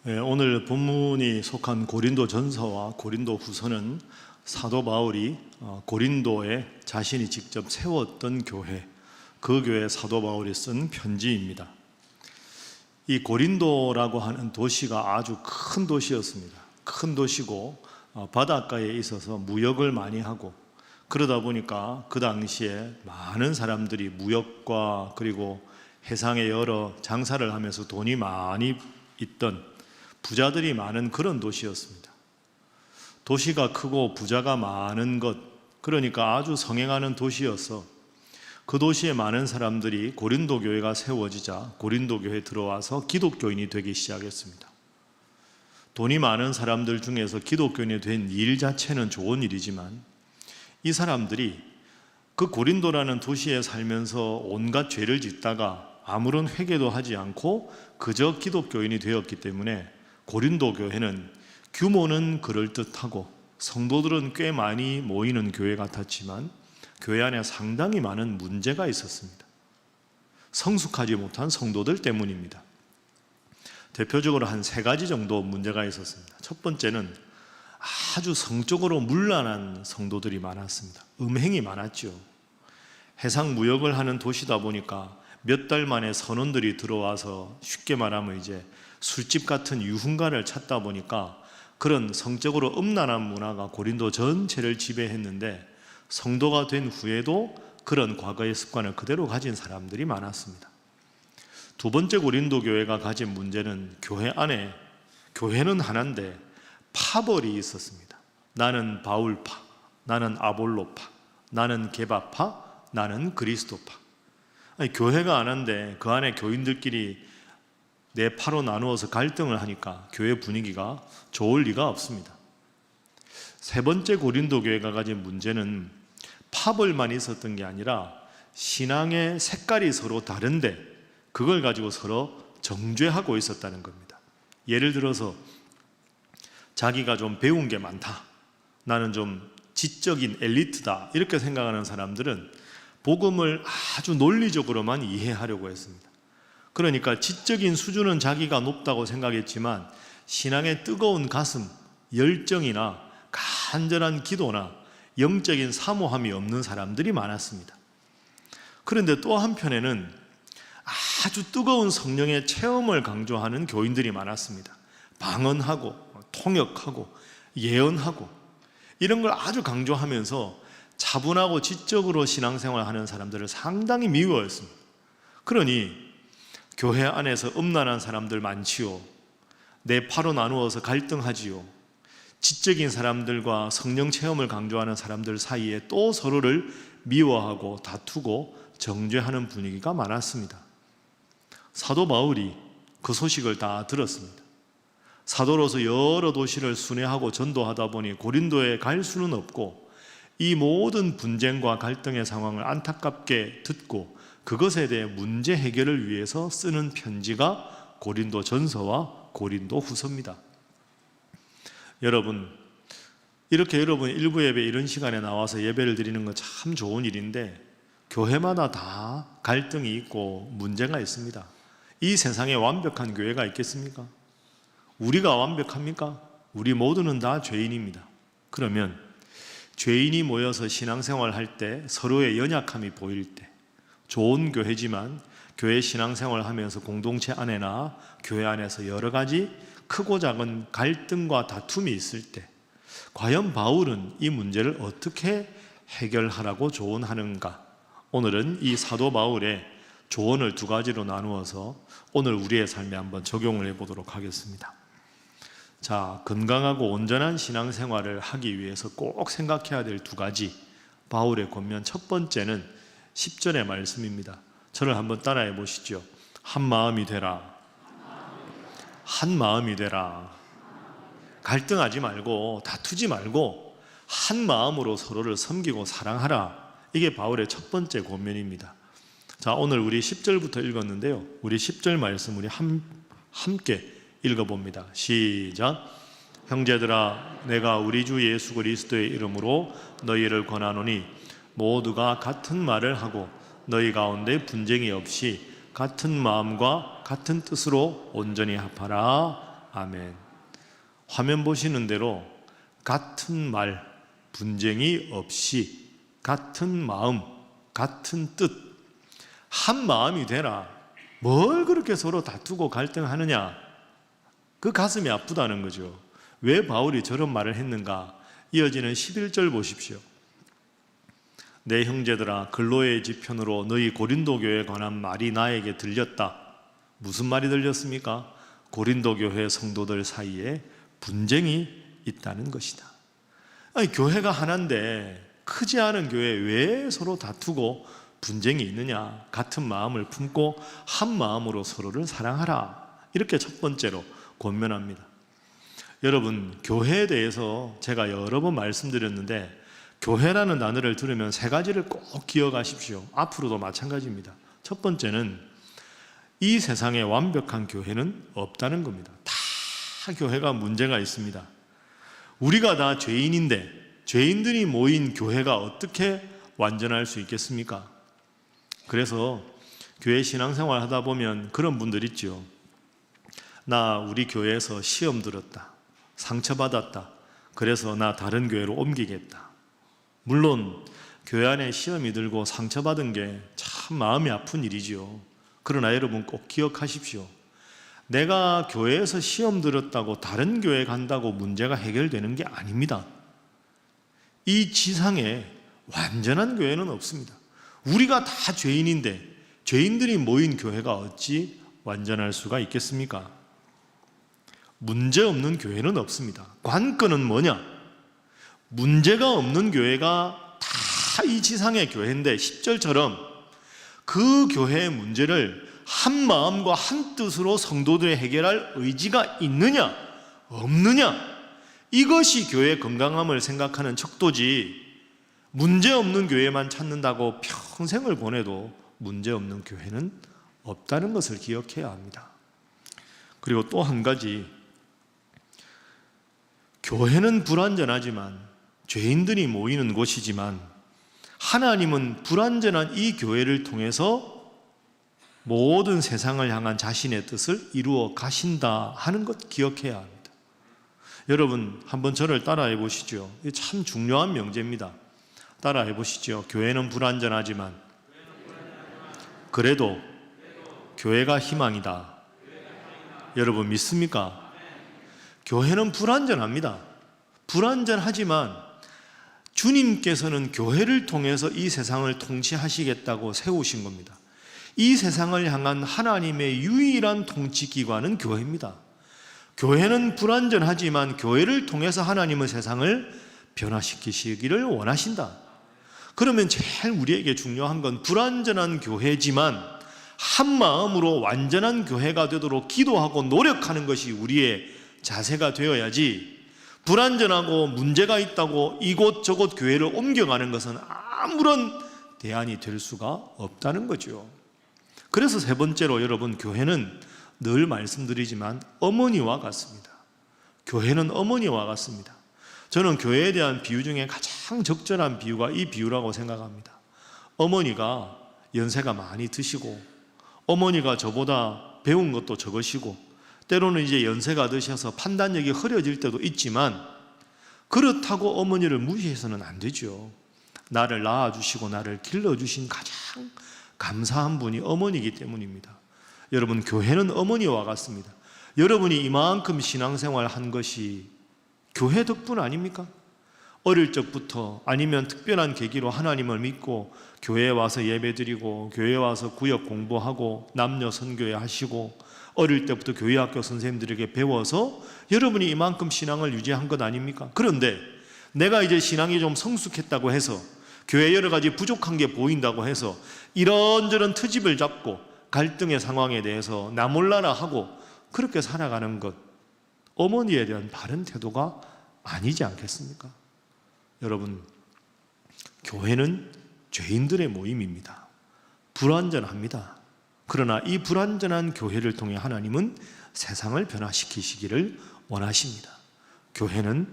오늘 본문이 속한 고린도전서와 고린도후서는 사도 바울이 고린도에 자신이 직접 세웠던 교회, 그 교회에 사도 바울이 쓴 편지입니다. 이 고린도라고 하는 도시가 아주 큰 도시였습니다. 큰 도시고 바닷가에 있어서 무역을 많이 하고, 그러다 보니까 그 당시에 많은 사람들이 무역과 그리고 해상의 여러 장사를 하면서 돈이 많이 있던 부자들이 많은 그런 도시였습니다. 도시가 크고 부자가 많은 것, 그러니까 아주 성행하는 도시여서 그 도시에 많은 사람들이 고린도 교회가 세워지자 고린도 교회에 들어와서 기독교인이 되기 시작했습니다. 돈이 많은 사람들 중에서 기독교인이 된 일 자체는 좋은 일이지만, 이 사람들이 그 고린도라는 도시에 살면서 온갖 죄를 짓다가 아무런 회개도 하지 않고 그저 기독교인이 되었기 때문에 고린도 교회는 규모는 그럴듯하고 성도들은 꽤 많이 모이는 교회 같았지만 교회 안에 상당히 많은 문제가 있었습니다. 성숙하지 못한 성도들 때문입니다. 대표적으로 한 3가지 정도 문제가 있었습니다. 첫 번째는 아주 성적으로 문란한 성도들이 많았습니다. 음행이 많았죠. 해상 무역을 하는 도시다 보니까 몇 달 만에 선원들이 들어와서 쉽게 말하면 이제 술집 같은 유흥가를 찾다 보니까 그런 성적으로 음란한 문화가 고린도 전체를 지배했는데, 성도가 된 후에도 그런 과거의 습관을 그대로 가진 사람들이 많았습니다. 두 번째 고린도 교회가 가진 문제는 교회 안에, 교회는 하나인데 파벌이 있었습니다. 나는 바울파, 나는 아볼로파, 나는 게바파, 나는 그리스도파. 아니, 교회가 하나인데 그 안에 교인들끼리 내 파로 나누어서 갈등을 하니까 교회 분위기가 좋을 리가 없습니다. 세 번째 고린도 교회가 가진 문제는 파벌만 있었던 게 아니라 신앙의 색깔이 서로 다른데 그걸 가지고 서로 정죄하고 있었다는 겁니다. 예를 들어서 자기가 좀 배운 게 많다, 나는 좀 지적인 엘리트다, 이렇게 생각하는 사람들은 복음을 아주 논리적으로만 이해하려고 했습니다. 그러니까 지적인 수준은 자기가 높다고 생각했지만 신앙의 뜨거운 가슴, 열정이나 간절한 기도나 영적인 사모함이 없는 사람들이 많았습니다. 그런데 또 한편에는 아주 뜨거운 성령의 체험을 강조하는 교인들이 많았습니다. 방언하고 통역하고 예언하고 이런 걸 아주 강조하면서 차분하고 지적으로 신앙생활을 하는 사람들을 상당히 미워했습니다. 그러니 교회 안에서 음란한 사람들 많지요. 내 파로 나누어서 갈등하지요. 지적인 사람들과 성령 체험을 강조하는 사람들 사이에 또 서로를 미워하고 다투고 정죄하는 분위기가 많았습니다. 사도 바울이 그 소식을 다 들었습니다. 사도로서 여러 도시를 순회하고 전도하다 보니 고린도에 갈 수는 없고, 이 모든 분쟁과 갈등의 상황을 안타깝게 듣고 그것에 대해 문제 해결을 위해서 쓰는 편지가 고린도 전서와 고린도 후서입니다. 여러분, 이렇게 여러분 일부 예배 이런 시간에 나와서 예배를 드리는 건 참 좋은 일인데, 교회마다 다 갈등이 있고 문제가 있습니다. 이 세상에 완벽한 교회가 있겠습니까? 우리가 완벽합니까? 우리 모두는 다 죄인입니다. 그러면 죄인이 모여서 신앙생활 할 때 서로의 연약함이 보일 때, 좋은 교회지만 교회 신앙생활 하면서 공동체 안에나 교회 안에서 여러 가지 크고 작은 갈등과 다툼이 있을 때, 과연 바울은 이 문제를 어떻게 해결하라고 조언하는가? 오늘은 이 사도 바울의 조언을 2가지로 나누어서 오늘 우리의 삶에 한번 적용을 해보도록 하겠습니다. 자, 건강하고 온전한 신앙생활을 하기 위해서 꼭 생각해야 될 2가지 바울의 권면, 첫 번째는 10절의 말씀입니다. 저를 한번 따라해 보시죠. 한 마음이 되라. 한 마음이 되라. 갈등하지 말고 다투지 말고 한 마음으로 서로를 섬기고 사랑하라. 이게 바울의 첫 번째 권면입니다. 자, 오늘 우리 10절부터 읽었는데요, 우리 10절 말씀 우리 함께 읽어봅니다. 시작. 형제들아, 내가 우리 주 예수 그리스도의 이름으로 너희를 권하노니 모두가 같은 말을 하고 너희 가운데 분쟁이 없이 같은 마음과 같은 뜻으로 온전히 합하라. 아멘. 화면 보시는 대로 같은 말, 분쟁이 없이 같은 마음, 같은 뜻, 한 마음이 되라. 뭘 그렇게 서로 다투고 갈등하느냐? 그 가슴이 아프다는 거죠. 왜 바울이 저런 말을 했는가? 이어지는 11절 보십시오. 내 형제들아, 근로의 지편으로 너희 고린도 교회에 관한 말이 나에게 들렸다. 무슨 말이 들렸습니까? 고린도 교회 성도들 사이에 분쟁이 있다는 것이다. 아니, 교회가 하나인데 크지 않은 교회에 왜 서로 다투고 분쟁이 있느냐? 같은 마음을 품고 한 마음으로 서로를 사랑하라. 이렇게 첫 번째로 권면합니다. 여러분, 교회에 대해서 제가 여러 번 말씀드렸는데 교회라는 단어를 들으면 세 가지를 꼭 기억하십시오. 앞으로도 마찬가지입니다. 첫 번째는 이 세상에 완벽한 교회는 없다는 겁니다. 다 교회가 문제가 있습니다. 우리가 다 죄인인데 죄인들이 모인 교회가 어떻게 완전할 수 있겠습니까? 그래서 교회 신앙생활 하다 보면 그런 분들 있죠. 나 우리 교회에서 시험 들었다. 상처받았다. 그래서 나 다른 교회로 옮기겠다. 물론 교회 안에 시험이 들고 상처받은 게 참 마음이 아픈 일이지요. 그러나 여러분 꼭 기억하십시오. 내가 교회에서 시험 들었다고 다른 교회 간다고 문제가 해결되는 게 아닙니다. 이 지상에 완전한 교회는 없습니다. 우리가 다 죄인인데 죄인들이 모인 교회가 어찌 완전할 수가 있겠습니까? 문제 없는 교회는 없습니다. 관건은 뭐냐? 문제가 없는 교회가 다 이 지상의 교회인데 10절처럼 그 교회의 문제를 한 마음과 한 뜻으로 성도들이 해결할 의지가 있느냐 없느냐, 이것이 교회의 건강함을 생각하는 척도지, 문제없는 교회만 찾는다고 평생을 보내도 문제없는 교회는 없다는 것을 기억해야 합니다. 그리고 또 한 가지, 교회는 불완전하지만 죄인들이 모이는 곳이지만 하나님은 불완전한 이 교회를 통해서 모든 세상을 향한 자신의 뜻을 이루어 가신다 하는 것 기억해야 합니다. 여러분 한번 저를 따라해 보시죠. 이게 참 중요한 명제입니다. 따라해 보시죠. 교회는 불완전하지만 그래도 교회가 희망이다. 여러분 믿습니까? 교회는 불완전합니다. 불완전하지만 주님께서는 교회를 통해서 이 세상을 통치하시겠다고 세우신 겁니다. 이 세상을 향한 하나님의 유일한 통치기관은 교회입니다. 교회는 불완전하지만 교회를 통해서 하나님은 세상을 변화시키시기를 원하신다. 그러면 제일 우리에게 중요한 건 불완전한 교회지만 한 마음으로 완전한 교회가 되도록 기도하고 노력하는 것이 우리의 자세가 되어야지, 불완전하고 문제가 있다고 이곳저곳 교회를 옮겨가는 것은 아무런 대안이 될 수가 없다는 거죠. 그래서 세 번째로 여러분, 교회는 늘 말씀드리지만 어머니와 같습니다. 교회는 어머니와 같습니다. 저는 교회에 대한 비유 중에 가장 적절한 비유가 이 비유라고 생각합니다. 어머니가 연세가 많이 드시고 어머니가 저보다 배운 것도 적으시고 때로는 이제 연세가 드셔서 판단력이 흐려질 때도 있지만 그렇다고 어머니를 무시해서는 안 되죠. 나를 낳아주시고 나를 길러주신 가장 감사한 분이 어머니이기 때문입니다. 여러분, 교회는 어머니와 같습니다. 여러분이 이만큼 신앙생활 한 것이 교회 덕분 아닙니까? 어릴 적부터 아니면 특별한 계기로 하나님을 믿고 교회에 와서 예배드리고 교회에 와서 구역 공부하고 남녀 선교회 하시고 어릴 때부터 교회학교 선생님들에게 배워서 여러분이 이만큼 신앙을 유지한 것 아닙니까? 그런데 내가 이제 신앙이 좀 성숙했다고 해서 교회에 여러 가지 부족한 게 보인다고 해서 이런저런 트집을 잡고 갈등의 상황에 대해서 나 몰라라 하고 그렇게 살아가는 것, 어머니에 대한 바른 태도가 아니지 않겠습니까? 여러분, 교회는 죄인들의 모임입니다. 불완전합니다. 그러나 이 불완전한 교회를 통해 하나님은 세상을 변화시키시기를 원하십니다. 교회는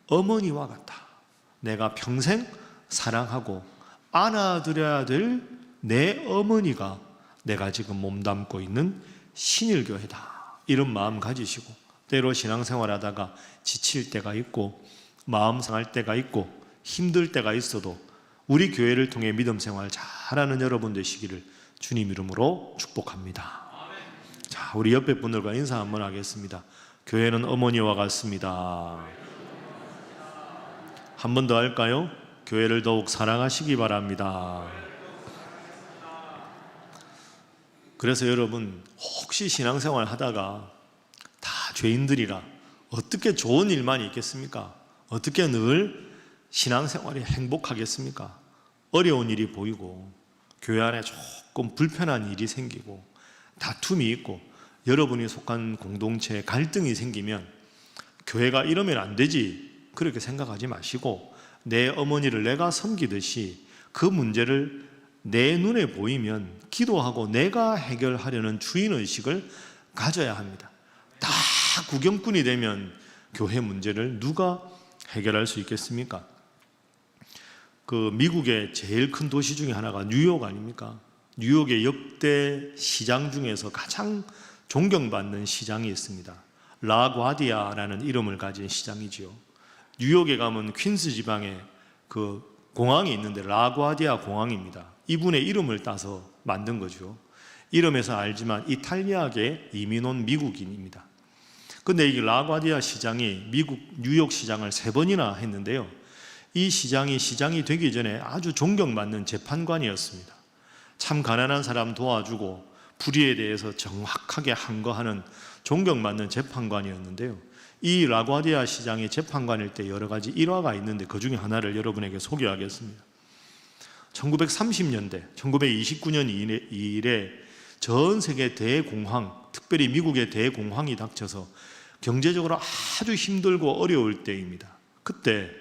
어머니와 같다. 내가 평생 사랑하고 안아드려야 될 내 어머니가 내가 지금 몸담고 있는 신일교회다. 이런 마음 가지시고 때로 신앙생활하다가 지칠 때가 있고 마음 상할 때가 있고 힘들 때가 있어도 우리 교회를 통해 믿음 생활 잘하는 여러분 되시기를 주님 이름으로 축복합니다. 자, 우리 옆에 분들과 인사 한번 하겠습니다. 교회는 어머니와 같습니다. 한 번 더 할까요? 교회를 더욱 사랑하시기 바랍니다. 그래서 여러분, 혹시 신앙생활 하다가 다 죄인들이라 어떻게 좋은 일만 있겠습니까? 어떻게 늘 신앙생활이 행복하겠습니까? 어려운 일이 보이고 교회 안에 조금 불편한 일이 생기고 다툼이 있고 여러분이 속한 공동체에 갈등이 생기면 교회가 이러면 안 되지 그렇게 생각하지 마시고 내 어머니를 내가 섬기듯이 그 문제를 내 눈에 보이면 기도하고 내가 해결하려는 주인의식을 가져야 합니다. 다 구경꾼이 되면 교회 문제를 누가 해결할 수 있겠습니까? 그 미국의 제일 큰 도시 중에 하나가 뉴욕 아닙니까? 뉴욕의 역대 시장 중에서 가장 존경받는 시장이 있습니다. 라과디아라는 이름을 가진 시장이지요. 뉴욕에 가면 퀸스 지방에 그 공항이 있는데 라과디아 공항입니다. 이분의 이름을 따서 만든 거죠. 이름에서 알지만 이탈리아계 이민 온 미국인입니다. 근데 이 라과디아 시장이 미국 뉴욕 시장을 3번이나 했는데요. 이 시장이 되기 전에 아주 존경받는 재판관이었습니다. 참 가난한 사람 도와주고 불의에 대해서 정확하게 항거하는 존경받는 재판관이었는데요. 이 라과디아 시장의 재판관일 때 여러 가지 일화가 있는데 그 중에 하나를 여러분에게 소개하겠습니다. 1930년대, 1929년 이래 전 세계 대공황, 특별히 미국의 대공황이 닥쳐서 경제적으로 아주 힘들고 어려울 때입니다. 그때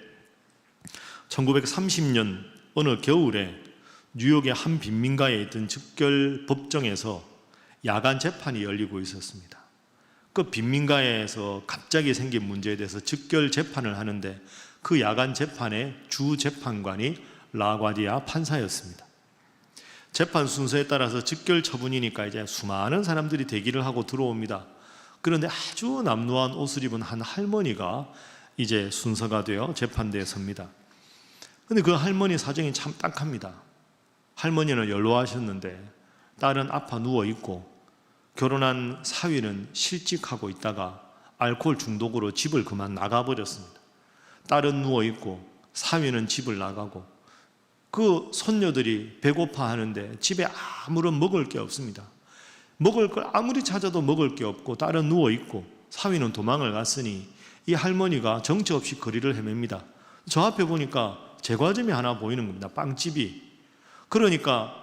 1930년 어느 겨울에 뉴욕의 한 빈민가에 있던 즉결 법정에서 야간 재판이 열리고 있었습니다. 그 빈민가에서 갑자기 생긴 문제에 대해서 즉결 재판을 하는데 그 야간 재판의 주 재판관이 라과디아 판사였습니다. 재판 순서에 따라서 즉결 처분이니까 이제 수많은 사람들이 대기를 하고 들어옵니다. 그런데 아주 남루한 옷을 입은 한 할머니가 이제 순서가 되어 재판대에 섭니다. 근데 그 할머니 사정이 참 딱합니다. 할머니는 연로하셨는데 딸은 아파 누워있고 결혼한 사위는 실직하고 있다가 알코올 중독으로 집을 그만 나가버렸습니다. 딸은 누워있고 사위는 집을 나가고 그 손녀들이 배고파 하는데 집에 아무런 먹을 게 없습니다. 먹을 걸 아무리 찾아도 먹을 게 없고 딸은 누워있고 사위는 도망을 갔으니 이 할머니가 정처 없이 거리를 헤맵니다. 저 앞에 보니까 제과점이 하나 보이는 겁니다. 빵집이. 그러니까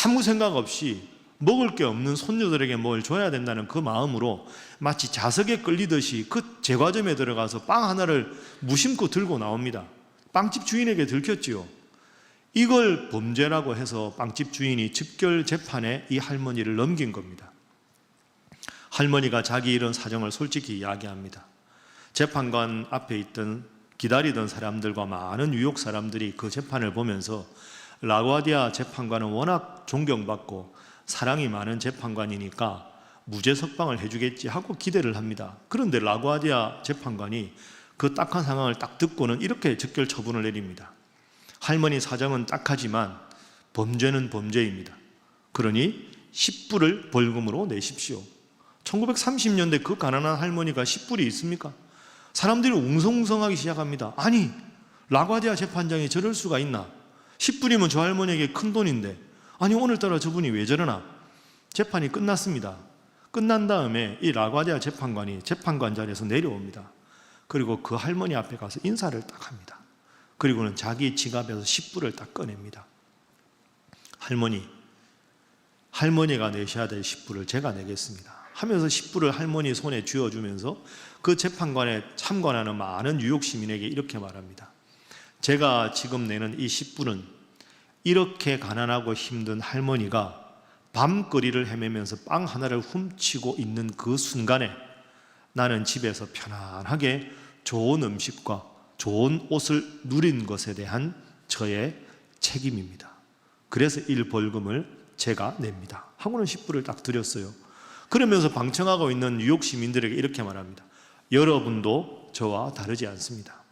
아무 생각 없이 먹을 게 없는 손녀들에게 뭘 줘야 된다는 그 마음으로 마치 자석에 끌리듯이 그 제과점에 들어가서 빵 하나를 무심코 들고 나옵니다. 빵집 주인에게 들켰지요. 이걸 범죄라고 해서 빵집 주인이 즉결 재판에 이 할머니를 넘긴 겁니다. 할머니가 자기 이런 사정을 솔직히 이야기합니다. 재판관 앞에 있던 기다리던 사람들과 많은 뉴욕 사람들이 그 재판을 보면서 라과디아 재판관은 워낙 존경받고 사랑이 많은 재판관이니까 무죄 석방을 해주겠지 하고 기대를 합니다. 그런데 라과디아 재판관이 그 딱한 상황을 딱 듣고는 이렇게 즉결 처분을 내립니다. 할머니 사정은 딱하지만 범죄는 범죄입니다. 그러니 10불을 벌금으로 내십시오. 1930년대 그 가난한 할머니가 10불이 있습니까? 사람들이 웅성웅성하기 시작합니다. 아니, 라과디아 재판장이 저럴 수가 있나? 10불이면 저 할머니에게 큰 돈인데 아니 오늘따라 저분이 왜 저러나? 재판이 끝났습니다. 끝난 다음에 이 라과디아 재판관이 재판관 자리에서 내려옵니다. 그리고 그 할머니 앞에 가서 인사를 딱 합니다. 그리고는 자기 지갑에서 10불을 딱 꺼냅니다. 할머니가 내셔야 될 10불을 제가 내겠습니다 하면서 10불을 할머니 손에 쥐어주면서 그 재판관에 참관하는 많은 뉴욕 시민에게 이렇게 말합니다. 제가 지금 내는 이 10불은 이렇게 가난하고 힘든 할머니가 밤거리를 헤매면서 빵 하나를 훔치고 있는 그 순간에 나는 집에서 편안하게 좋은 음식과 좋은 옷을 누린 것에 대한 저의 책임입니다. 그래서 1벌금을 제가 냅니다 하고는 10불을 딱 드렸어요. 그러면서 방청하고 있는 뉴욕 시민들에게 이렇게 말합니다. 여러분도 저와 다르지 않습니다.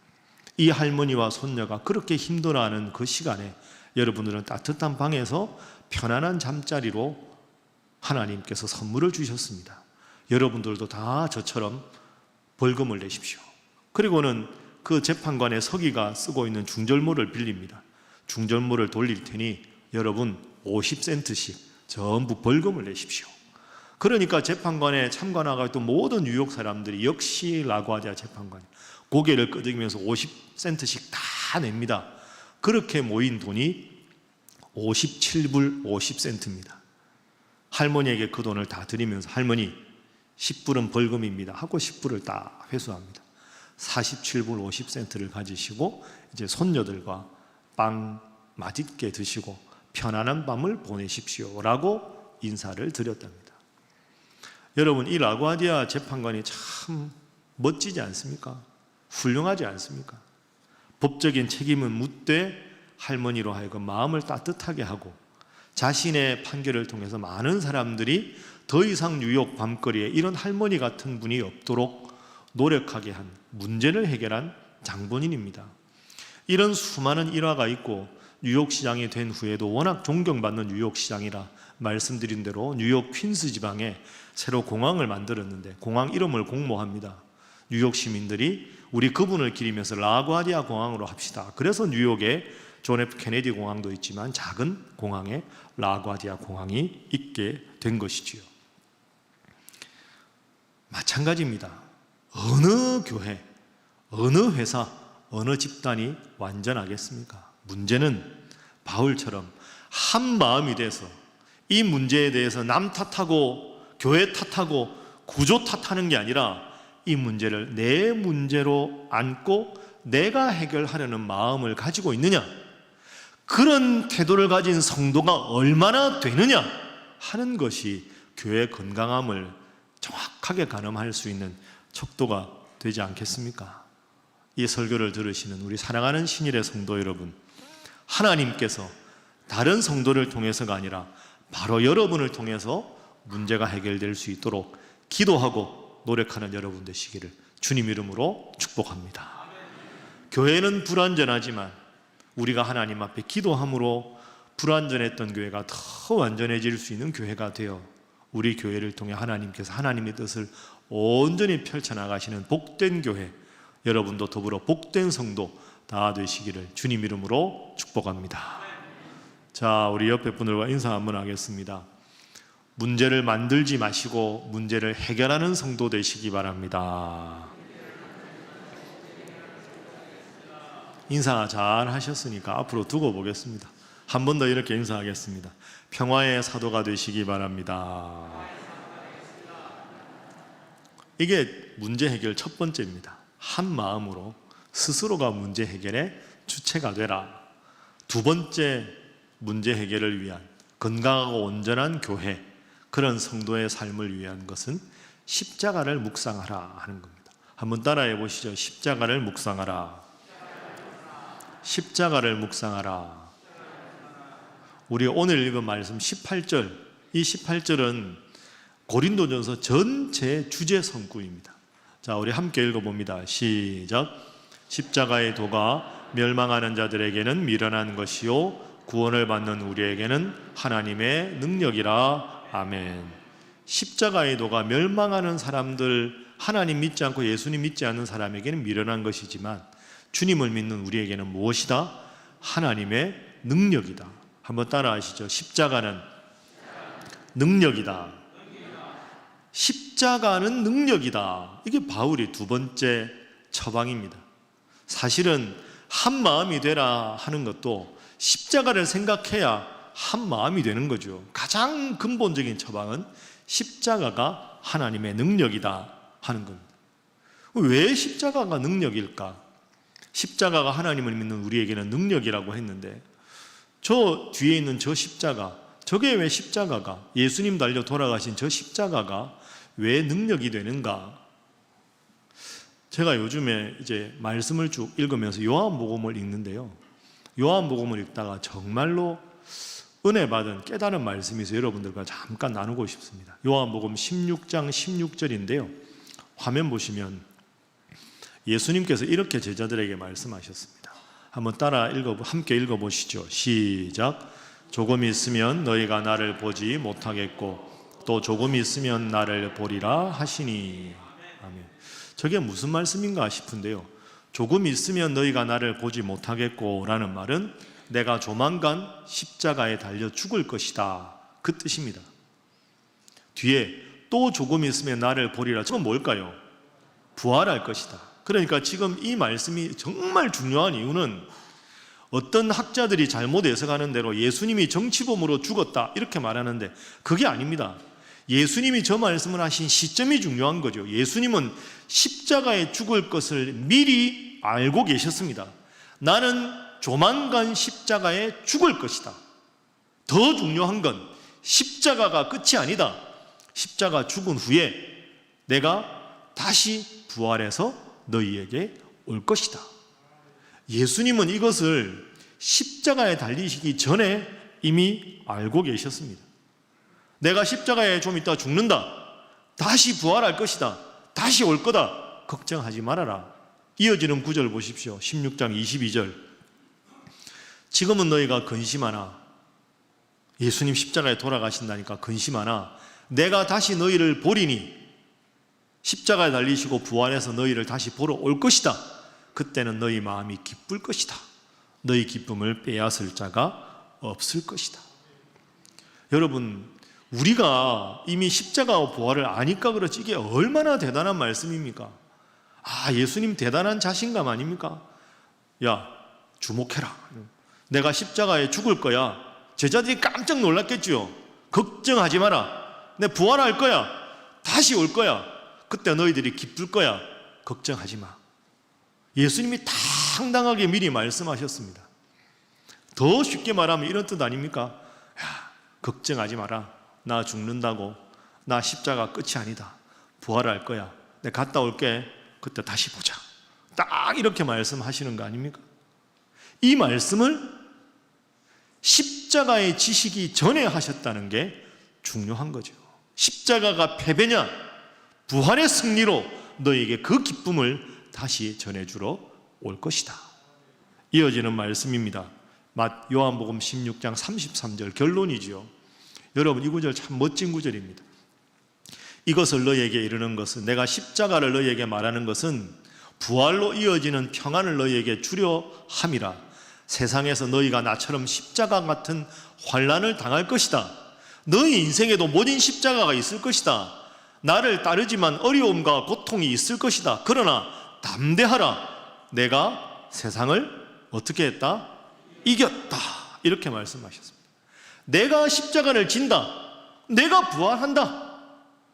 이 할머니와 손녀가 그렇게 힘들어하는 그 시간에 여러분들은 따뜻한 방에서 편안한 잠자리로 하나님께서 선물을 주셨습니다. 여러분들도 다 저처럼 벌금을 내십시오. 그리고는 그 재판관의 서기가 쓰고 있는 중절모를 빌립니다. 중절모를 돌릴 테니 여러분 50센트씩 전부 벌금을 내십시오. 그러니까 재판관에 참관하고 있던 모든 뉴욕 사람들이 역시 라구아디아 재판관 고개를 끄덕이면서 50센트씩 다 냅니다. 그렇게 모인 돈이 57불 50센트입니다. 할머니에게 그 돈을 다 드리면서 할머니 10불은 벌금입니다 하고 10불을 다 회수합니다. 47불 50센트를 가지시고 이제 손녀들과 빵 맛있게 드시고 편안한 밤을 보내십시오 라고 인사를 드렸답니다. 여러분, 이 라구아디아 재판관이 참 멋지지 않습니까? 훌륭하지 않습니까? 법적인 책임은 묻되 할머니로 하여금 마음을 따뜻하게 하고 자신의 판결을 통해서 많은 사람들이 더 이상 뉴욕 밤거리에 이런 할머니 같은 분이 없도록 노력하게 한, 문제를 해결한 장본인입니다. 이런 수많은 일화가 있고 뉴욕시장이 된 후에도 워낙 존경받는 뉴욕시장이라 말씀드린 대로 뉴욕 퀸스 지방에 새로 공항을 만들었는데 공항 이름을 공모합니다. 뉴욕 시민들이 우리 그분을 기리면서 라구아디아 공항으로 합시다. 그래서 뉴욕에 존 F 케네디 공항도 있지만 작은 공항에 라구아디아 공항이 있게 된 것이지요. 마찬가지입니다. 어느 교회, 어느 회사, 어느 집단이 완전하겠습니까? 문제는 바울처럼 한 마음이 돼서 이 문제에 대해서 남 탓하고 교회 탓하고 구조 탓하는 게 아니라 이 문제를 내 문제로 안고 내가 해결하려는 마음을 가지고 있느냐, 그런 태도를 가진 성도가 얼마나 되느냐 하는 것이 교회의 건강함을 정확하게 가늠할 수 있는 척도가 되지 않겠습니까? 이 설교를 들으시는 우리 사랑하는 신일의 성도 여러분, 하나님께서 다른 성도를 통해서가 아니라 바로 여러분을 통해서 문제가 해결될 수 있도록 기도하고 노력하는 여러분 되시기를 주님 이름으로 축복합니다. 교회는 불완전하지만 우리가 하나님 앞에 기도함으로 불완전했던 교회가 더 완전해질 수 있는 교회가 되어 우리 교회를 통해 하나님께서 하나님의 뜻을 온전히 펼쳐나가시는 복된 교회, 여러분도 더불어 복된 성도 다 되시기를 주님 이름으로 축복합니다. 자, 우리 옆에 분들과 인사 한번 하겠습니다. 문제를 만들지 마시고 문제를 해결하는 성도 되시기 바랍니다. 인사 잘 하셨으니까 앞으로 두고 보겠습니다. 한 번 더 이렇게 인사하겠습니다. 평화의 사도가 되시기 바랍니다. 이게 문제 해결 첫 번째입니다. 한 마음으로 스스로가 문제 해결의 주체가 되라. 두 번째, 문제 해결을 위한 건강하고 온전한 교회, 그런 성도의 삶을 위한 것은 십자가를 묵상하라 하는 겁니다. 한번 따라해 보시죠. 십자가를 묵상하라. 십자가를 묵상하라. 우리 오늘 읽은 말씀 18절, 이 18절은 고린도전서 전체 주제 성구입니다. 자, 우리 함께 읽어봅니다. 시작. 십자가의 도가 멸망하는 자들에게는 미련한 것이요 구원을 받는 우리에게는 하나님의 능력이라. 아멘. 십자가의 도가 멸망하는 사람들, 하나님 믿지 않고 예수님 믿지 않는 사람에게는 미련한 것이지만 주님을 믿는 우리에게는 무엇이다? 하나님의 능력이다. 한번 따라 하시죠. 십자가는 능력이다. 십자가는 능력이다. 이게 바울이 두 번째 처방입니다. 사실은 한 마음이 되라 하는 것도 십자가를 생각해야 한 마음이 되는 거죠. 가장 근본적인 처방은 십자가가 하나님의 능력이다 하는 겁니다. 왜 십자가가 능력일까? 십자가가 하나님을 믿는 우리에게는 능력이라고 했는데 저 뒤에 있는 저 십자가, 저게 왜 십자가가, 예수님 달려 돌아가신 저 십자가가 왜 능력이 되는가? 제가 요즘에 이제 말씀을 쭉 읽으면서 요한복음을 읽는데요, 요한복음을 읽다가 정말로 은혜 받은 깨달은 말씀이 있어서 여러분들과 잠깐 나누고 싶습니다. 요한복음 16장 16절인데요. 화면 보시면 예수님께서 이렇게 제자들에게 말씀하셨습니다. 한번 함께 읽어보시죠. 시작. 조금 있으면 너희가 나를 보지 못하겠고 또 조금 있으면 나를 보리라 하시니. 아멘. 저게 무슨 말씀인가 싶은데요. 조금 있으면 너희가 나를 보지 못하겠고 라는 말은 내가 조만간 십자가에 달려 죽을 것이다, 그 뜻입니다. 뒤에 또 조금 있으면 나를 보리라, 저건 뭘까요? 부활할 것이다. 그러니까 지금 이 말씀이 정말 중요한 이유는 어떤 학자들이 잘못 해석하는 대로 예수님이 정치범으로 죽었다 이렇게 말하는데 그게 아닙니다. 예수님이 저 말씀을 하신 시점이 중요한 거죠. 예수님은 십자가에 죽을 것을 미리 알고 계셨습니다. 나는 조만간 십자가에 죽을 것이다. 더 중요한 건 십자가가 끝이 아니다. 십자가 죽은 후에 내가 다시 부활해서 너희에게 올 것이다. 예수님은 이것을 십자가에 달리시기 전에 이미 알고 계셨습니다. 내가 십자가에 좀 있다 죽는다. 다시 부활할 것이다. 다시 올 거다. 걱정하지 말아라. 이어지는 구절 보십시오. 16장 22절. 지금은 너희가 근심하나, 예수님 십자가에 돌아가신다니까 근심하나 내가 다시 너희를 보리니 십자가에 달리시고 부활해서 너희를 다시 보러 올 것이다. 그때는 너희 마음이 기쁠 것이다. 너희 기쁨을 빼앗을 자가 없을 것이다. 여러분, 우리가 이미 십자가와 부활을 아니까 그렇지 이게 얼마나 대단한 말씀입니까? 예수님 대단한 자신감 아닙니까? 야, 주목해라. 내가 십자가에 죽을 거야. 제자들이 깜짝 놀랐겠지요. 걱정하지 마라. 내 부활할 거야. 다시 올 거야. 그때 너희들이 기쁠 거야. 걱정하지 마. 예수님이 당당하게 미리 말씀하셨습니다. 더 쉽게 말하면 이런 뜻 아닙니까? 야, 걱정하지 마라. 나 죽는다고. 나 십자가 끝이 아니다. 부활할 거야. 내가 갔다 올게. 그때 다시 보자. 딱 이렇게 말씀하시는 거 아닙니까? 이 말씀을 십자가에 지시기 전에 하셨다는 게 중요한 거죠. 십자가가 패배냐 부활의 승리로 너에게 그 기쁨을 다시 전해주러 올 것이다. 이어지는 말씀입니다. 요한복음 16장 33절 결론이지요. 여러분, 이 구절 참 멋진 구절입니다. 이것을 너희에게 이르는 것은, 내가 십자가를 너희에게 말하는 것은 부활로 이어지는 평안을 너희에게 주려 함이라. 세상에서 너희가 나처럼 십자가 같은 환난을 당할 것이다. 너희 인생에도 모든 십자가가 있을 것이다. 나를 따르지만 어려움과 고통이 있을 것이다. 그러나 담대하라. 내가 세상을 어떻게 했다? 이겼다. 이렇게 말씀하셨습니다. 내가 십자가를 진다. 내가 부활한다.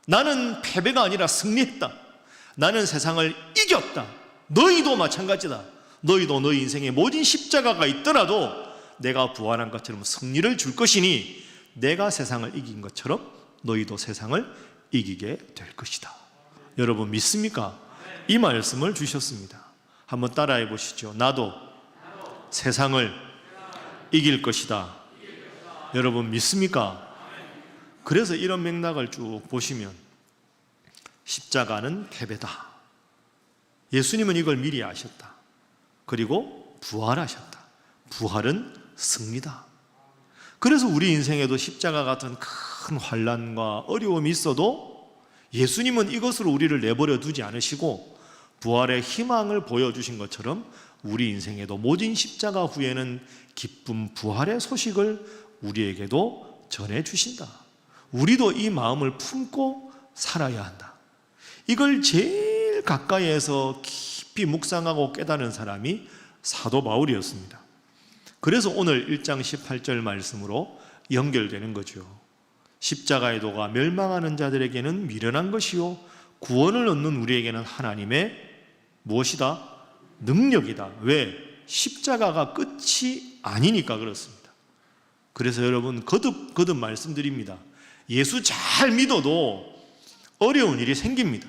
나는 패배가 아니라 승리했다. 나는 세상을 이겼다. 너희도 마찬가지다. 너희도 너희 인생에 모든 십자가가 있더라도 내가 부활한 것처럼 승리를 줄 것이니 내가 세상을 이긴 것처럼 너희도 세상을 이기게 될 것이다. 여러분 믿습니까? 이 말씀을 주셨습니다. 한번 따라해 보시죠. 나도 세상을 이길 것이다. 여러분 믿습니까? 그래서 이런 맥락을 쭉 보시면 십자가는 패배다. 예수님은 이걸 미리 아셨다. 그리고 부활하셨다. 부활은 승리다. 그래서 우리 인생에도 십자가 같은 큰 환난과 어려움이 있어도 예수님은 이것으로 우리를 내버려 두지 않으시고 부활의 희망을 보여주신 것처럼 우리 인생에도 모진 십자가 후에는 기쁨 부활의 소식을 우리에게도 전해주신다. 우리도 이 마음을 품고 살아야 한다. 이걸 제일 가까이에서 깊이 묵상하고 깨닫는 사람이 사도 바울이었습니다. 그래서 오늘 1장 18절 말씀으로 연결되는 거죠. 십자가의 도가 멸망하는 자들에게는 미련한 것이요 구원을 얻는 우리에게는 하나님의 무엇이다? 능력이다. 왜? 십자가가 끝이 아니니까 그렇습니다. 그래서 여러분 거듭 말씀드립니다. 예수 잘 믿어도 어려운 일이 생깁니다.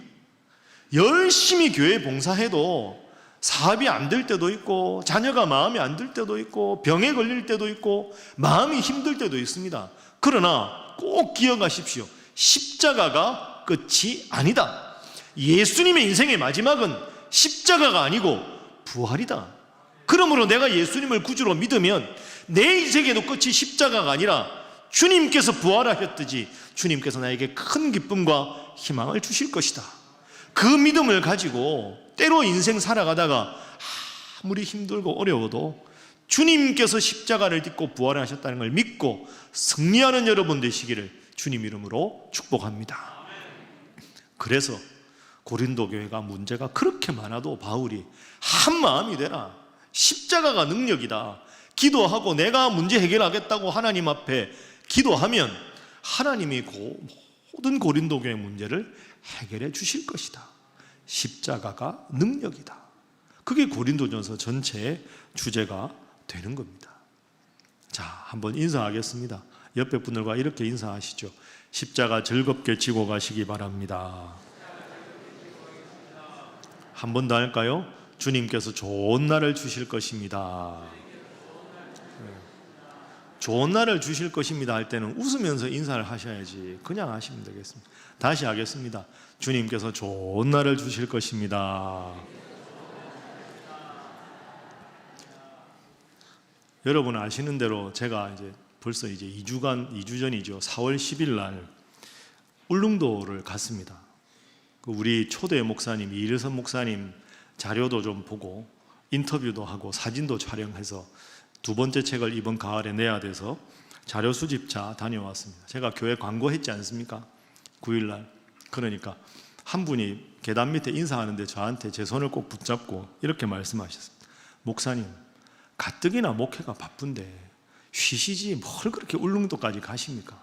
열심히 교회 봉사해도 사업이 안 될 때도 있고, 자녀가 마음에 안 들 때도 있고, 병에 걸릴 때도 있고, 마음이 힘들 때도 있습니다. 그러나 꼭 기억하십시오. 십자가가 끝이 아니다. 예수님의 인생의 마지막은 십자가가 아니고 부활이다. 그러므로 내가 예수님을 구주로 믿으면 내 인생에도 끝이 십자가가 아니라 주님께서 부활하셨듯이 주님께서 나에게 큰 기쁨과 희망을 주실 것이다. 그 믿음을 가지고 때로 인생 살아가다가 아무리 힘들고 어려워도 주님께서 십자가를 딛고 부활하셨다는 걸 믿고 승리하는 여러분 되시기를 주님 이름으로 축복합니다. 그래서 고린도 교회가 문제가 그렇게 많아도 바울이 한 마음이 되라, 십자가가 능력이다, 기도하고 내가 문제 해결하겠다고 하나님 앞에 기도하면 하나님이 모든 고린도 교회 문제를 해결해 주실 것이다. 십자가가 능력이다. 그게 고린도전서 전체의 주제가 되는 겁니다. 자, 한번 인사하겠습니다. 옆에 분들과 이렇게 인사하시죠. 십자가 즐겁게 지고 가시기 바랍니다. 한 번 더 할까요? 주님께서 좋은 날을 주실 것입니다. 좋은 날을 주실 것입니다 할 때는 웃으면서 인사를 하셔야지 그냥 하시면 되겠습니다. 다시 하겠습니다. 주님께서 좋은 날을 주실 것입니다. 여러분 아시는 대로 제가 이제 벌써 이제 2주 전이죠. 4월 10일 날 울릉도를 갔습니다. 우리 초대 목사님 이일선 목사님 자료도 좀 보고 인터뷰도 하고 사진도 촬영해서 두 번째 책을 이번 가을에 내야 돼서 자료 수집차 다녀왔습니다. 제가 교회 광고했지 않습니까? 9일날. 그러니까 한 분이 계단 밑에 인사하는데 저한테 제 손을 꼭 붙잡고 이렇게 말씀하셨습니다. 목사님, 가뜩이나 목회가 바쁜데 쉬시지 뭘 그렇게 울릉도까지 가십니까?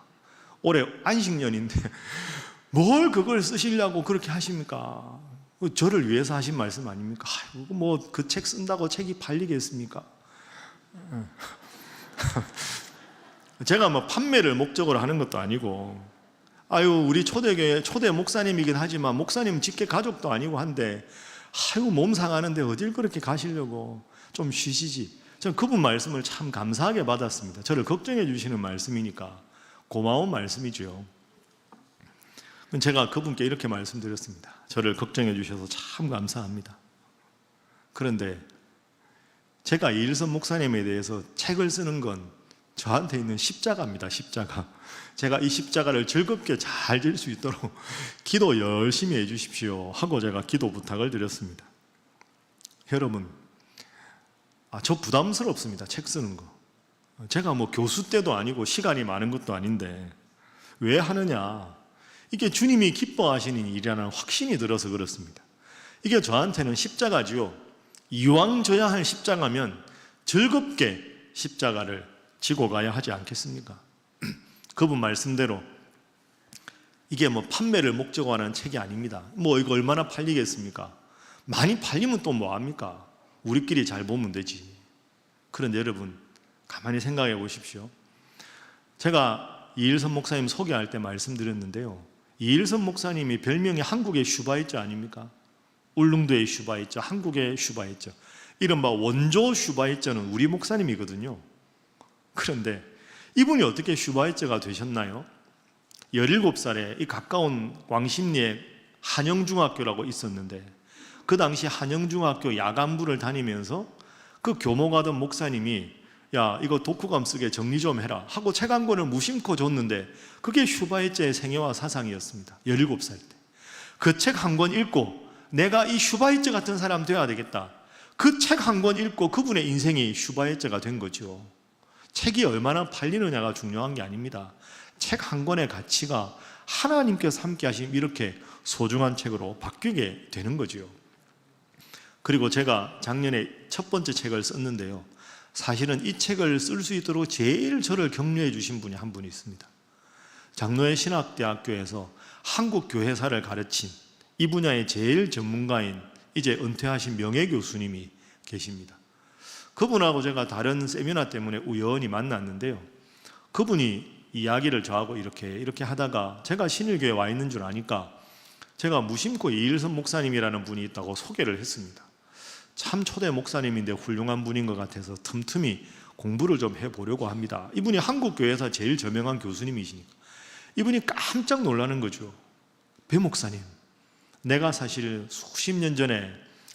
올해 안식년인데 뭘 그걸 쓰시려고 그렇게 하십니까? 저를 위해서 하신 말씀 아닙니까? 뭐 그 책 쓴다고 책이 팔리겠습니까? 제가 뭐 판매를 목적으로 하는 것도 아니고, 우리 초대교회 초대 목사님이긴 하지만 목사님 직계 가족도 아니고 한데, 몸 상하는데 어딜 그렇게 가시려고, 좀 쉬시지. 저는 그분 말씀을 참 감사하게 받았습니다. 저를 걱정해 주시는 말씀이니까 고마운 말씀이죠. 제가 그분께 이렇게 말씀드렸습니다. 저를 걱정해 주셔서 참 감사합니다. 그런데 제가 이일선 목사님에 대해서 책을 쓰는 건 저한테 있는 십자가입니다. 십자가. 제가 이 십자가를 즐겁게 잘 질 수 있도록 기도 열심히 해 주십시오 하고 제가 기도 부탁을 드렸습니다. 여러분, 저 부담스럽습니다. 책 쓰는 거. 제가 뭐 교수 때도 아니고 시간이 많은 것도 아닌데 왜 하느냐? 이게 주님이 기뻐하시는 일이라는 확신이 들어서 그렇습니다. 이게 저한테는 십자가지요. 이왕 져야 할 십자가면 즐겁게 십자가를 지고 가야 하지 않겠습니까? 그분 말씀대로 이게 뭐 판매를 목적으로 하는 책이 아닙니다. 뭐 이거 얼마나 팔리겠습니까? 많이 팔리면 또 뭐합니까? 우리끼리 잘 보면 되지. 그런데 여러분 가만히 생각해 보십시오. 제가 이일선 목사님 소개할 때 말씀드렸는데요. 이일선 목사님이 별명이 한국의 슈바이처 아닙니까? 울릉도의 슈바이처, 한국의 슈바이처. 이른바 원조 슈바이처는 우리 목사님이거든요. 그런데 이분이 어떻게 슈바이처가 되셨나요? 17살에 이 가까운 광신리에 한영중학교라고 있었는데 그 당시 한영중학교 야간부를 다니면서 그 교목하던 목사님이 야 이거 독후감 쓰게 정리 좀 해라 하고 책 한 권을 무심코 줬는데 그게 슈바이처의 생애와 사상이었습니다. 17살 때. 그 책 한 권 읽고 내가 이 슈바이처 같은 사람 되어야 되겠다. 그 책 한 권 읽고 그분의 인생이 슈바이처가 된 거죠. 책이 얼마나 팔리느냐가 중요한 게 아닙니다. 책 한 권의 가치가 하나님께서 함께 하신 이렇게 소중한 책으로 바뀌게 되는 거죠. 그리고 제가 작년에 첫 번째 책을 썼는데요. 사실은 이 책을 쓸 수 있도록 제일 저를 격려해 주신 분이 한 분이 있습니다. 장로회 신학대학교에서 한국 교회사를 가르친 이 분야의 제일 전문가인 이제 은퇴하신 명예교수님이 계십니다. 그분하고 제가 다른 세미나 때문에 우연히 만났는데요. 그분이 이야기를 저하고 이렇게 하다가 제가 신일교에 와 있는 줄 아니까 제가 무심코 이일선 목사님이라는 분이 있다고 소개를 했습니다. 참 초대 목사님인데 훌륭한 분인 것 같아서 틈틈이 공부를 좀 해보려고 합니다. 이분이 한국교회에서 제일 저명한 교수님이시니까 이분이 깜짝 놀라는 거죠. 배 목사님, 내가 사실 수십 년 전에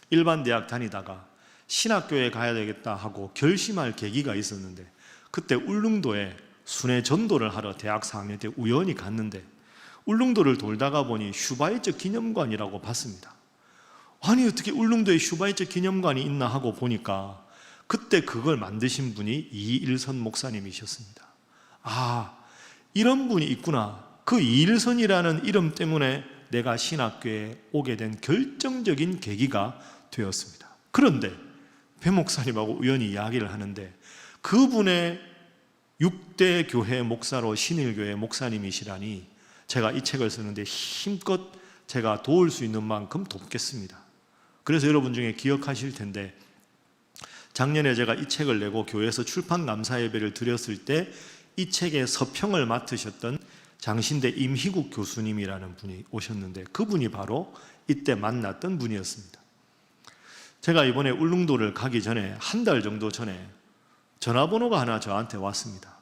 일반 대학 다니다가 신학교에 가야 되겠다 하고 결심할 계기가 있었는데, 그때 울릉도에 순회 전도를 하러 대학 4학년 때 우연히 갔는데 울릉도를 돌다가 보니 슈바이처 기념관이라고 봤습니다. 아니, 어떻게 울릉도에 슈바이처 기념관이 있나 하고 보니까 그때 그걸 만드신 분이 이일선 목사님이셨습니다. 아, 이런 분이 있구나. 그 이일선이라는 이름 때문에 내가 신학교에 오게 된 결정적인 계기가 되었습니다. 그런데 배 목사님하고 우연히 이야기를 하는데 그분의 6대 교회 목사로 신일교회 목사님이시라니 제가 이 책을 쓰는데 힘껏 제가 도울 수 있는 만큼 돕겠습니다. 그래서 여러분 중에 기억하실 텐데 작년에 제가 이 책을 내고 교회에서 출판 감사 예배를 드렸을 때 이 책의 서평을 맡으셨던 장신대 임희국 교수님이라는 분이 오셨는데 그분이 바로 이때 만났던 분이었습니다. 제가 이번에 울릉도를 가기 전에 한 달 정도 전에 전화번호가 하나 저한테 왔습니다.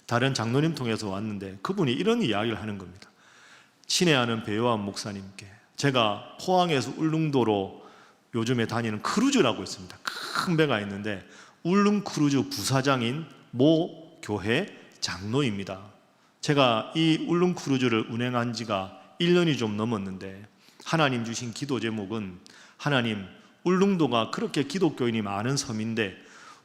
다른 장로님 통해서 왔는데 그분이 이런 이야기를 하는 겁니다. 친애하는 배요한 목사님께 제가 포항에서 울릉도로 요즘에 다니는 크루즈라고 있습니다. 큰 배가 있는데 울릉 크루즈 부사장인 모 교회 장로입니다. 제가 이 울릉 크루즈를 운행한 지가 1년이 좀 넘었는데 하나님 주신 기도 제목은 하나님, 울릉도가 그렇게 기독교인이 많은 섬인데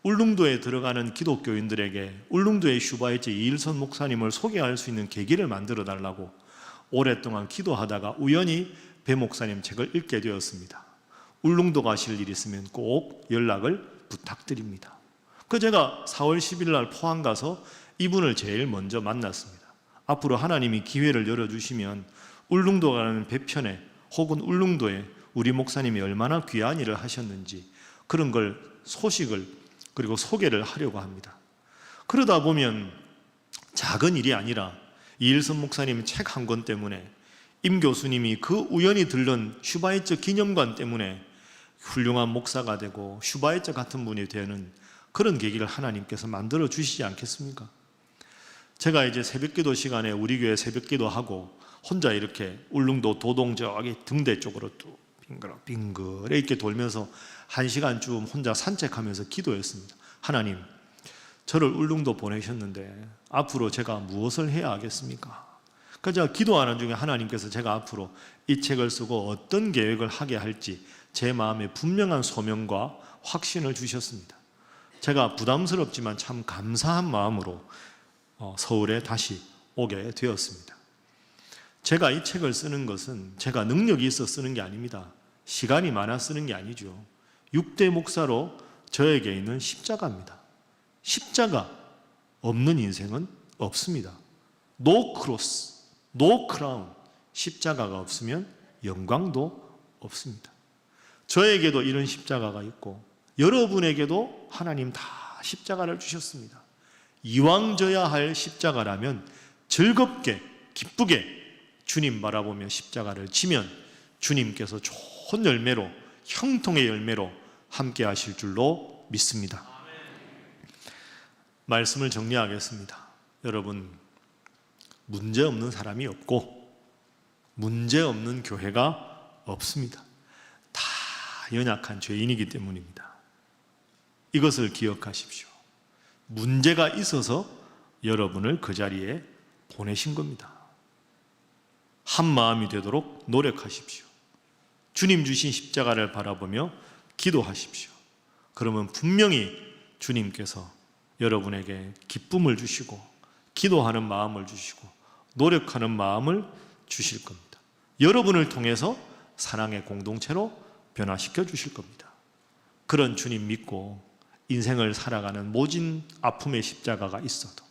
울릉도에 들어가는 기독교인들에게 울릉도의 슈바이처 이일선 목사님을 소개할 수 있는 계기를 만들어 달라고 오랫동안 기도하다가 우연히 배 목사님 책을 읽게 되었습니다. 울릉도 가실 일 있으면 꼭 연락을 부탁드립니다. 그 제가 4월 10일 날 포항 가서 이분을 제일 먼저 만났습니다. 앞으로 하나님이 기회를 열어주시면 울릉도 가는 배편에 혹은 울릉도에 우리 목사님이 얼마나 귀한 일을 하셨는지 그런 걸 소식을 그리고 소개를 하려고 합니다. 그러다 보면 작은 일이 아니라 이일선 목사님 책 한 권 때문에 임 교수님이 그 우연히 들른 슈바이처 기념관 때문에 훌륭한 목사가 되고 슈바이처 같은 분이 되는 그런 계기를 하나님께서 만들어 주시지 않겠습니까? 제가 이제 새벽기도 시간에 우리 교회 새벽기도하고 혼자 이렇게 울릉도 도동 저기 등대 쪽으로 또 빙그레 이렇게 돌면서 1시간쯤 혼자 산책하면서 기도했습니다. 하나님, 저를 울릉도 보내셨는데 앞으로 제가 무엇을 해야 하겠습니까? 그래서 제가 기도하는 중에 하나님께서 제가 앞으로 이 책을 쓰고 어떤 계획을 하게 할지 제 마음에 분명한 소명과 확신을 주셨습니다. 제가 부담스럽지만 참 감사한 마음으로 서울에 다시 오게 되었습니다. 제가 이 책을 쓰는 것은 제가 능력이 있어 쓰는 게 아닙니다. 시간이 많아 쓰는 게 아니죠. 6대 목사로 저에게 있는 십자가입니다. 십자가 없는 인생은 없습니다. No cross, no crown. 십자가가 없으면 영광도 없습니다. 저에게도 이런 십자가가 있고 여러분에게도 하나님 다 십자가를 주셨습니다. 이왕 져야 할 십자가라면 즐겁게 기쁘게 주님 바라보며 십자가를 지면 주님께서 좋은 열매로 형통의 열매로 함께 하실 줄로 믿습니다. 말씀을 정리하겠습니다. 여러분, 문제 없는 사람이 없고 문제 없는 교회가 없습니다. 다 연약한 죄인이기 때문입니다. 이것을 기억하십시오. 문제가 있어서 여러분을 그 자리에 보내신 겁니다. 한 마음이 되도록 노력하십시오. 주님 주신 십자가를 바라보며 기도하십시오. 그러면 분명히 주님께서 여러분에게 기쁨을 주시고 기도하는 마음을 주시고 노력하는 마음을 주실 겁니다. 여러분을 통해서 사랑의 공동체로 변화시켜 주실 겁니다. 그런 주님 믿고 인생을 살아가는 모진 아픔의 십자가가 있어도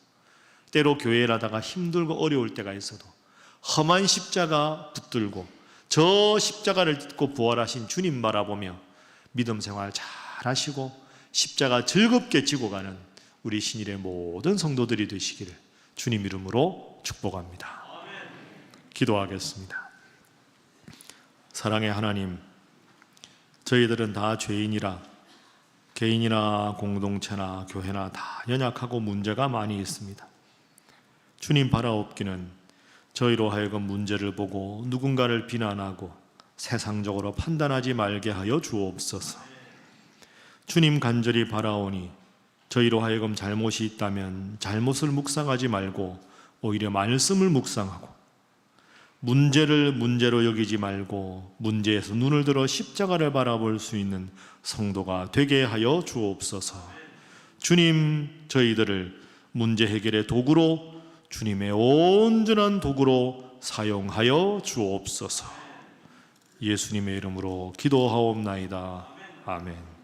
때로 교회를 하다가 힘들고 어려울 때가 있어도 험한 십자가 붙들고 저 십자가를 딛고 부활하신 주님 바라보며 믿음 생활 잘 하시고 십자가 즐겁게 지고 가는 우리 신일의 모든 성도들이 되시기를 주님 이름으로 축복합니다. 기도하겠습니다. 사랑의 하나님, 저희들은 다 죄인이라 개인이나 공동체나 교회나 다 연약하고 문제가 많이 있습니다. 주님 바라옵기는 저희로 하여금 문제를 보고 누군가를 비난하고 세상적으로 판단하지 말게 하여 주옵소서. 주님 간절히 바라오니 저희로 하여금 잘못이 있다면 잘못을 묵상하지 말고 오히려 말씀을 묵상하고 문제를 문제로 여기지 말고 문제에서 눈을 들어 십자가를 바라볼 수 있는 성도가 되게 하여 주옵소서. 주님, 저희들을 문제 해결의 도구로, 주님의 온전한 도구로 사용하여 주옵소서. 예수님의 이름으로 기도하옵나이다. 아멘.